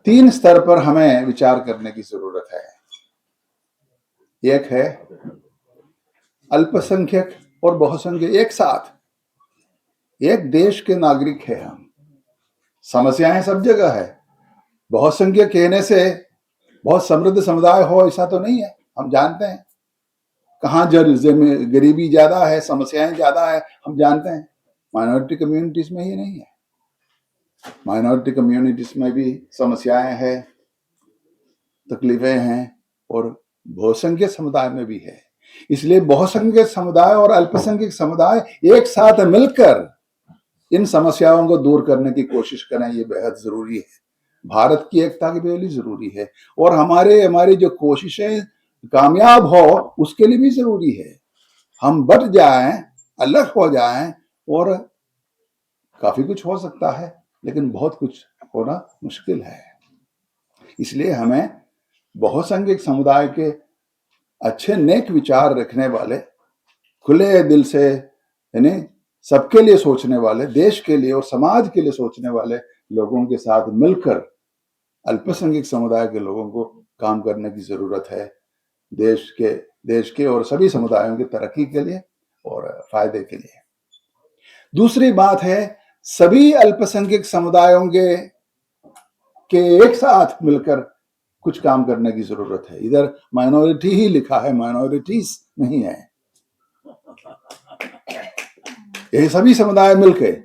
तीन स्तर पर हमें विचार करने की जरूरत है। एक है अल्पसंख्यक और बहुसंख्यक एक साथ, एक देश के नागरिक है हम। समस्याएं सब जगह है। बहुसंख्यक कहने से बहुत समृद्ध समुदाय हो ऐसा तो नहीं है, हम जानते हैं। कहाँ गरीबी ज्यादा है, समस्याएं ज्यादा है, हम जानते हैं। माइनॉरिटी कम्युनिटीज में ही नहीं है। माइनॉरिटी कम्युनिटीज में भी समस्याएं हैं, तकलीफें हैं, और बहुसंख्यक समुदाय में भी है। इसलिए बहुसंख्यक समुदाय और अल्पसंख्यक समुदाय एक साथ मिलकर इन समस्याओं को दूर करने की कोशिश करें, ये बेहद जरूरी है। भारत की एकता के लिए जरूरी है, और हमारी जो कोशिशें कामयाब हो उसके लिए भी जरूरी है। हम बट जाएं, अलग हो जाएं, और काफी कुछ हो सकता है, लेकिन बहुत कुछ होना मुश्किल है। इसलिए हमें बहुसंख्यक समुदाय के अच्छे नेक विचार रखने वाले, खुले दिल से यानी सबके लिए सोचने वाले, देश के लिए और समाज के लिए सोचने वाले लोगों के साथ मिलकर अल्पसंख्यक समुदाय के लोगों को काम करने की जरूरत है, देश के और सभी समुदायों की तरक्की के लिए और फायदे के लिए। दूसरी बात है, सभी अल्पसंख्यक समुदायों के एक साथ मिलकर कुछ काम करने की जरूरत है। इधर माइनॉरिटी ही लिखा है, माइनॉरिटीज नहीं है। ये सभी समुदाय मिलकर,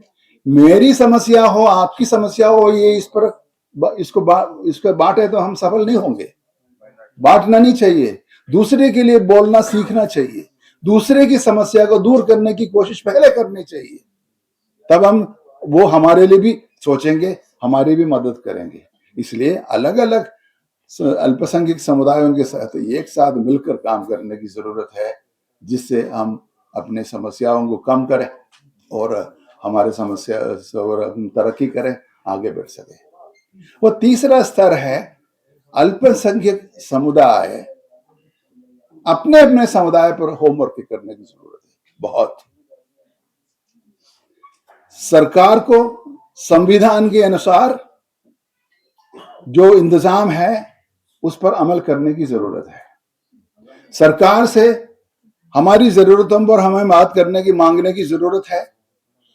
मेरी समस्या हो, आपकी समस्या हो, ये इसको बांटे तो हम सफल नहीं होंगे। बांटना नहीं चाहिए, दूसरे के लिए बोलना सीखना चाहिए, दूसरे की समस्या को दूर करने की कोशिश पहले करनी चाहिए, तब वो हमारे लिए भी सोचेंगे, हमारी भी मदद करेंगे। इसलिए अलग अलग अल्पसंख्यक समुदायों के साथ एक साथ मिलकर काम करने की जरूरत है, जिससे हम अपने समस्याओं को कम करें और हमारे समस्या और तरक्की करें, आगे बढ़ सके। वो तीसरा स्तर है, अल्पसंख्यक समुदाय अपने अपने समुदाय पर होमवर्क करने की जरूरत है बहुत। सरकार को संविधान के अनुसार जो इंतजाम है उस पर अमल करने की जरूरत है। सरकार से हमारी जरूरतों पर हमें बात करने की, मांगने की जरूरत है,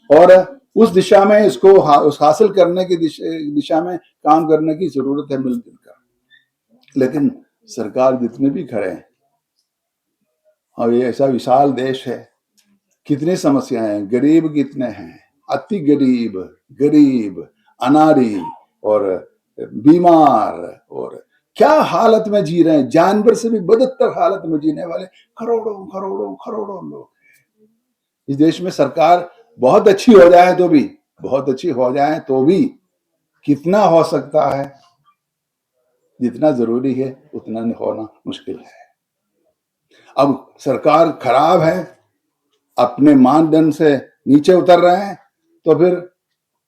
और उस दिशा में इसको हासिल करने की दिशा में काम करने की जरूरत है मिलजुल कर। लेकिन सरकार जितने भी खड़े हैं, और ये ऐसा विशाल देश है, कितनी समस्याएं हैं, गरीब कितने हैं, अति गरीब, गरीब, अनाड़ी और बीमार, और क्या हालत में जी रहे हैं, जानवर से भी बदतर हालत में जीने वाले करोड़ों करोड़ों करोड़ों लोग हैं इस देश में। सरकार बहुत अच्छी हो जाए तो भी, बहुत अच्छी हो जाए तो भी कितना हो सकता है, जितना जरूरी है उतना होना मुश्किल है। अब सरकार खराब है, अपने मानदंड से नीचे उतर रहे हैं, तो फिर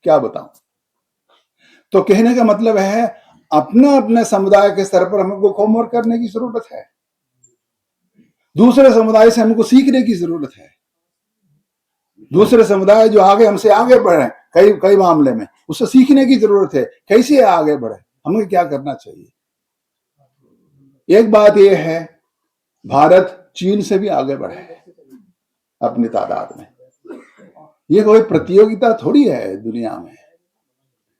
क्या बताऊं। तो कहने का मतलब है, अपने अपने समुदाय के स्तर पर हमको होमवर्क करने की जरूरत है, दूसरे समुदाय से हमको सीखने की जरूरत है। दूसरे समुदाय जो हमसे आगे बढ़े कई मामले में, उससे सीखने की जरूरत है, कैसे आगे बढ़े, हमें क्या करना चाहिए। एक बात यह है, भारत चीन से भी आगे बढ़े अपनी तादाद में। ये कोई प्रतियोगिता थोड़ी है दुनिया में।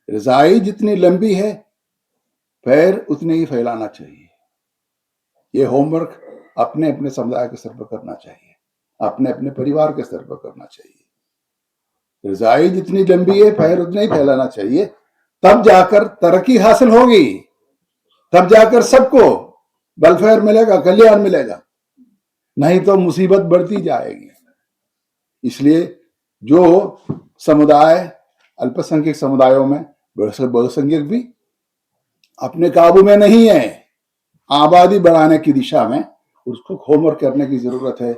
रजाई जितनी लंबी है, पैर उतने ही फैलाना चाहिए। ये होमवर्क अपने अपने समुदाय के स्तर पर करना चाहिए, अपने अपने परिवार के स्तर पर करना चाहिए। रजाई जितनी लंबी है, पैर उतने ही फैलाना चाहिए, तब जाकर तरक्की हासिल होगी, तब जाकर सबको वेलफेयर मिलेगा, कल्याण मिलेगा, नहीं तो मुसीबत बढ़ती जाएगी। इसलिए जो समुदाय अल्पसंख्यक समुदायों में, बहुसंख्यक भी अपने काबू में नहीं है, आबादी बढ़ाने की दिशा में उसको होमवर्क करने की जरूरत है।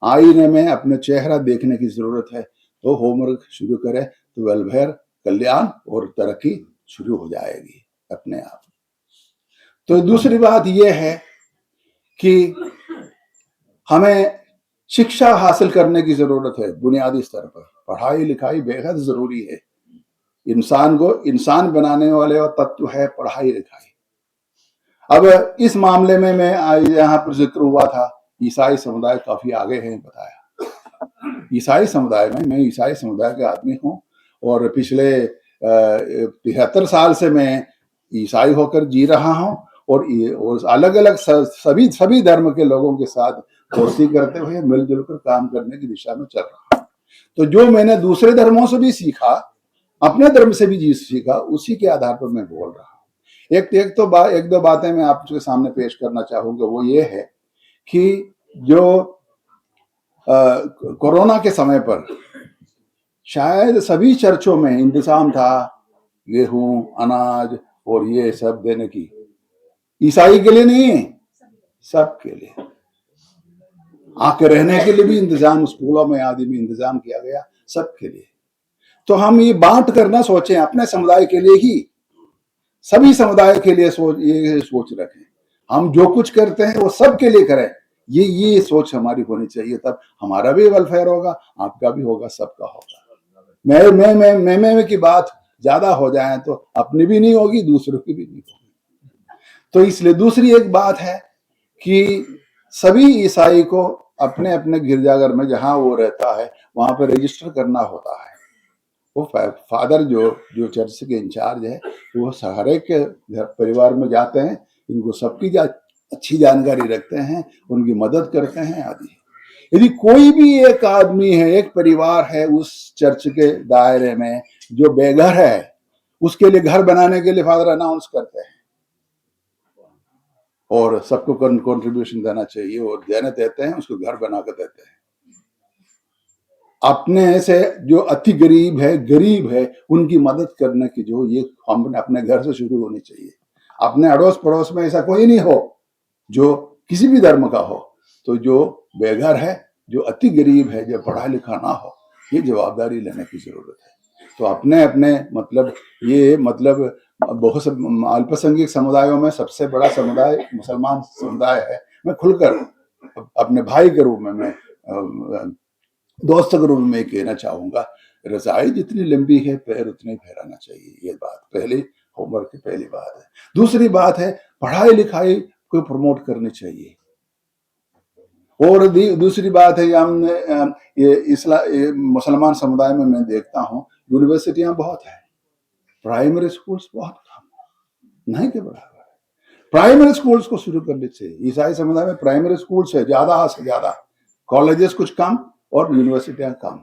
आईने में अपने चेहरा देखने की जरूरत है, तो होमवर्क शुरू करें तो वेलफेयर, कल्याण और तरक्की शुरू हो जाएगी अपने आप। तो दूसरी बात यह है कि हमें शिक्षा हासिल करने की जरूरत है बुनियादी स्तर पर। पढ़ाई लिखाई बेहद जरूरी है, इंसान को इंसान बनाने वाले और तत्व है पढ़ाई लिखाई। अब इस मामले में मैं यहाँ पर जिक्र हुआ था, ईसाई समुदाय काफी आगे है बताया। ईसाई समुदाय में, मैं ईसाई समुदाय के आदमी हूँ और पिछले 73 साल से मैं ईसाई होकर जी रहा हूँ और अलग अलग सभी धर्म के लोगों के साथ दोस्ती करते हुए मिलजुल कर काम करने की दिशा में चल रहा हूँ। तो जो मैंने दूसरे धर्मों से भी सीखा, अपने धर्म से भी सीखा, उसी के आधार पर मैं बोल रहा हूँ। एक दो बातें मैं आपके सामने पेश करना चाहूंगा। वो ये है कि जो कोरोना के समय पर शायद सभी चर्चों में इंतजाम था गेहूं, अनाज और ये सब देने की। ईसाई के लिए नहीं, सबके लिए। आके रहने के लिए भी इंतजाम स्कूलों में आदि में इंतजाम किया गया, सबके लिए। तो हम ये बांट करना सोचें अपने समुदाय के लिए ही, सभी समुदाय के लिए ये सोच रखें। हम जो कुछ करते हैं वो सबके लिए करें, ये सोच हमारी होनी चाहिए। तब हमारा भी वेलफेयर होगा, आपका भी होगा, सबका होगा। मैं की बात ज्यादा हो जाए तो अपनी भी नहीं होगी, दूसरों की भी नहीं होगी। तो इसलिए दूसरी एक बात है कि सभी ईसाई को अपने अपने गिरजाघर में जहां वो रहता है वहां पर रजिस्टर करना होता है। वो फादर जो चर्च के इंचार्ज है, वो हर एक परिवार में जाते हैं, इनको सबकी अच्छी जानकारी रखते हैं, उनकी मदद करते हैं आदि। यदि कोई भी एक आदमी है, एक परिवार है उस चर्च के दायरे में जो बेघर है, उसके लिए घर बनाने के लिए फादर अनाउंस करते हैं और सबको कंट्रीब्यूशन देना चाहिए और देते हैं, उसको घर बना कर देते हैं। अपने से जो अति गरीब है उनकी मदद करने की जो ये हम अपने घर से शुरू होनी चाहिए। अपने अड़ोस पड़ोस में ऐसा कोई नहीं हो जो किसी भी धर्म का हो, तो जो बेघर है, जो अति गरीब है, जो पढ़ा लिखा ना हो, ये जवाबदारी लेने की जरूरत है। तो अपने अपने मतलब बहुत से अल्पसंख्यक समुदायों में सबसे बड़ा समुदाय मुसलमान समुदाय है। मैं खुलकर अपने भाई के रूप में, मैं दोस्त के रूप में कहना चाहूंगा, रजाई जितनी लंबी है पैर उतने ही फहराना चाहिए। ये बात पहली होमवर्क की पहली बात है। दूसरी बात है पढ़ाई लिखाई को प्रमोट करनी चाहिए। और दूसरी बात है ये मुसलमान समुदाय में मैं देखता हूँ यूनिवर्सिटियां बहुत है, प्राइमरी स्कूल्स बहुत कम, नहीं के बराबर है। प्राइमरी स्कूल्स को शुरू करने चाहिए। ईसाई समुदाय में प्राइमरी स्कूल्स है ज्यादा से ज्यादा, कॉलेजेस कुछ कम और यूनिवर्सिटियां कम।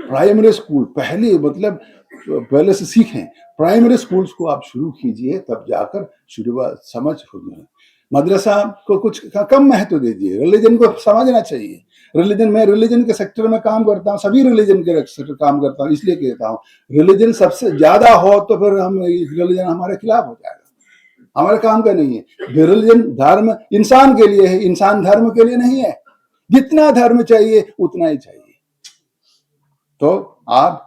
प्राइमरी स्कूल पहले से सीखें। प्राइमरी स्कूल्स को आप शुरू कीजिए, तब जाकर शुरुआत समझ होगी। मदरसा को कुछ कम महत्व दीजिए, रिलीजन को समझना चाहिए। मैं रिलीजन के सेक्टर में काम करता हूँ, सभी रिलीजन के सेक्टर काम करता हूँ, इसलिए कहता हूँ रिलीजन सबसे ज्यादा हो तो फिर रिलीजन हमारे खिलाफ हो जाएगा, हमारे काम का नहीं है। रिलीजन धर्म इंसान के लिए है, इंसान धर्म के लिए नहीं है। जितना धर्म चाहिए उतना ही चाहिए। तो आप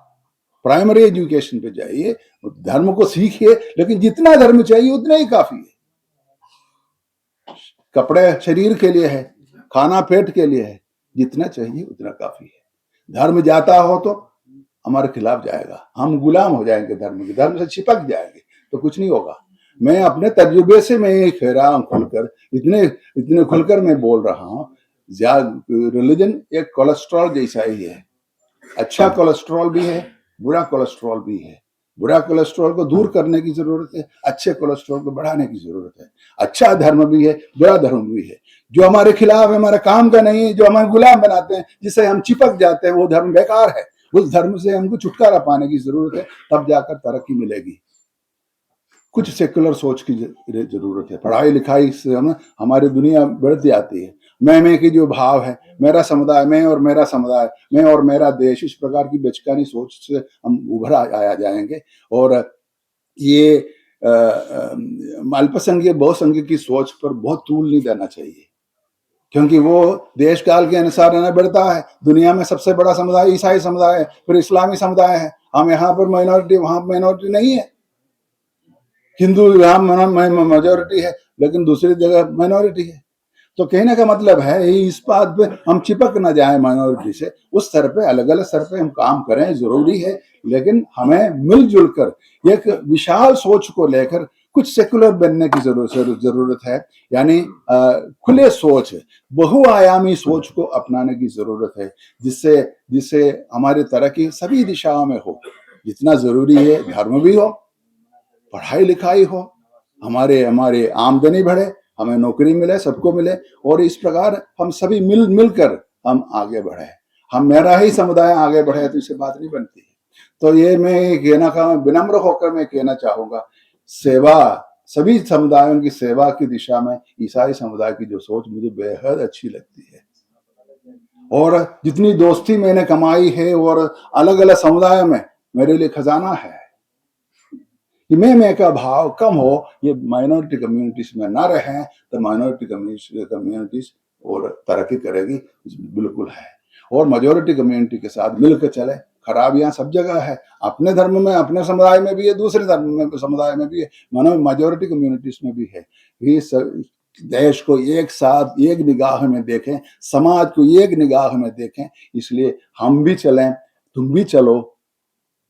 प्राइमरी एजुकेशन पे जाइए, धर्म को सीखिए, लेकिन जितना धर्म चाहिए उतना ही काफी है। कपड़े शरीर के लिए है, खाना पेट के लिए है, जितना चाहिए उतना काफी है। धर्म जाता हो तो हमारे खिलाफ जाएगा, हम गुलाम हो जाएंगे धर्म के, धर्म से चिपक जाएंगे तो कुछ नहीं होगा। मैं अपने तजुर्बे से मैं ये कह रहा हूँ खुलकर, इतने खुलकर मैं बोल रहा हूँ। रिलीजन एक कोलेस्ट्रॉल जैसा ही है, अच्छा कोलेस्ट्रॉल भी है, बुरा कोलेस्ट्रॉल भी है। बुरा कोलेस्ट्रॉल को दूर करने की जरूरत है, अच्छे कोलेस्ट्रॉल को बढ़ाने की जरूरत है। अच्छा धर्म भी है, बुरा धर्म भी है। जो हमारे खिलाफ है, हमारे काम का नहीं है, जो हमें गुलाम बनाते हैं, जिससे हम चिपक जाते हैं, वो धर्म बेकार है। उस धर्म से हमको छुटकारा पाने की जरूरत है, तब जाकर तरक्की मिलेगी। कुछ सेकुलर सोच की जरूरत है। पढ़ाई लिखाई से हमारी दुनिया बढ़ जाती है। मैं की जो भाव है, मेरा समुदाय, मैं और मेरा समुदाय, मैं और मेरा देश, इस प्रकार की बेचकानी सोच से हम उभर आया जाएंगे। और ये अल्पसंख्यक बहुसंख्यक की सोच पर बहुत तूल नहीं देना चाहिए, क्योंकि वो देश काल के अनुसार न बढ़ता है। दुनिया में सबसे बड़ा समुदाय ईसाई समुदाय है, फिर इस्लामी समुदाय है। हम यहाँ पर माइनॉरिटी, वहां माइनॉरिटी नहीं है। हिंदू यहाँ मेजोरिटी है, लेकिन दूसरी जगह माइनॉरिटी है। तो कहने का मतलब है इस बात पे हम चिपक ना जाए माइनॉरिटी से, उस स्तर पे अलग अलग स्तर पे हम काम करें जरूरी है, लेकिन हमें मिलजुल कर एक विशाल सोच को लेकर कुछ सेकुलर बनने की जरूरत है। यानी खुले सोच, बहुआयामी सोच को अपनाने की जरूरत है, जिससे जिससे हमारी तरक्की सभी दिशाओं में हो। जितना जरूरी है धर्म भी हो, पढ़ाई लिखाई हो, हमारे हमारे आमदनी बढ़े, हमें नौकरी मिले, सबको मिले, और इस प्रकार हम सभी मिलकर हम आगे बढ़े। हम मेरा ही समुदाय आगे बढ़े तो इससे बात नहीं बनती है। तो ये मैं कहना का विनम्र होकर मैं कहना चाहूंगा, सेवा, सभी समुदायों की सेवा की दिशा में ईसाई समुदाय की जो सोच मुझे बेहद अच्छी लगती है। और जितनी दोस्ती मैंने कमाई है और अलग अलग समुदायों में, मेरे लिए खजाना है कि मैं का भाव कम हो, ये माइनॉरिटी कम्युनिटीज में ना रहे तो माइनॉरिटी कम्युनिटीज और तरक्की करेगी, बिल्कुल है। और मेजोरिटी कम्युनिटी के साथ मिलकर चले। खराबियां सब जगह है, अपने धर्म में, अपने समुदाय में भी है, दूसरे धर्म में समुदाय में भी है, मानो मेजोरिटी कम्युनिटीज में भी है। ये देश को एक साथ एक निगाह में देखें, समाज को एक निगाह में देखें, इसलिए हम भी चलें, तुम भी चलो,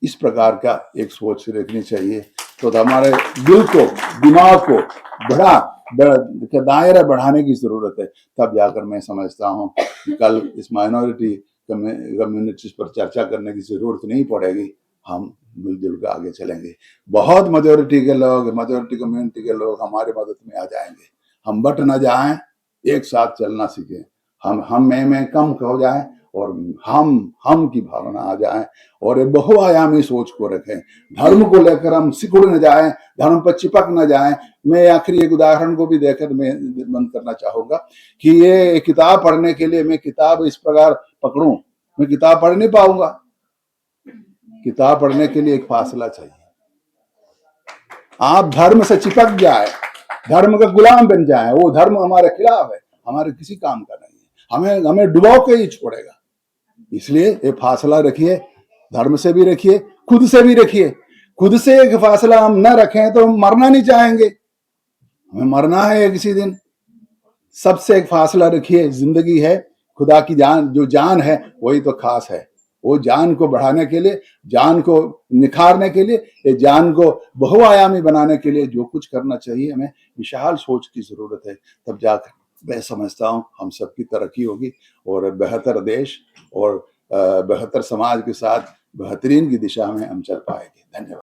इस प्रकार का एक सोच रखनी चाहिए। तो हमारे दिल को, दिमाग को दायरा बढ़ाने की जरूरत है, तब जाकर मैं समझता हूँ कल इस माइनॉरिटी कम्युनिटीज पर चर्चा करने की जरूरत नहीं पड़ेगी, हम मिलजुल कर आगे चलेंगे। बहुत मेजोरिटी के लोग, मेजोरिटी कम्युनिटी के लोग हमारे मदद में आ जाएंगे। हम बट ना जाएं, एक साथ चलना सीखें। हम में कम हो जाए और हम की भावना आ जाए, और एक बहुआयामी सोच को रखें। धर्म को लेकर हम सिकुड़ न जाएं, धर्म पर चिपक न जाएं। मैं आखिरी एक उदाहरण को भी देकर मैं बंद करना चाहूंगा कि ये किताब पढ़ने के लिए मैं किताब इस प्रकार पकड़ूं, मैं किताब पढ़ नहीं पाऊंगा। किताब पढ़ने के लिए एक फासला चाहिए। आप धर्म से चिपक जाए, धर्म का गुलाम बन जाए, वो धर्म हमारे खिलाफ है, हमारे किसी काम का नहीं है, हमें डुबो के ही छोड़ेगा। इसलिए ये फासला रखिए, धर्म से भी रखिए, खुद से भी रखिए। खुद से एक फासला हम न रखें तो हम मरना नहीं चाहेंगे, हमें मरना है किसी दिन। सबसे एक फासला रखिए, जिंदगी है, खुदा की जान, जो जान है वही तो खास है। वो जान को बढ़ाने के लिए, जान को निखारने के लिए, ये जान को बहुआयामी बनाने के लिए जो कुछ करना चाहिए, हमें विशाल सोच की जरूरत है। तब जाकर मैं समझता हूँ हम सबकी तरक्की होगी और बेहतर देश और बेहतर समाज के साथ बेहतरीन की दिशा में हम चल पाएंगे। धन्यवाद।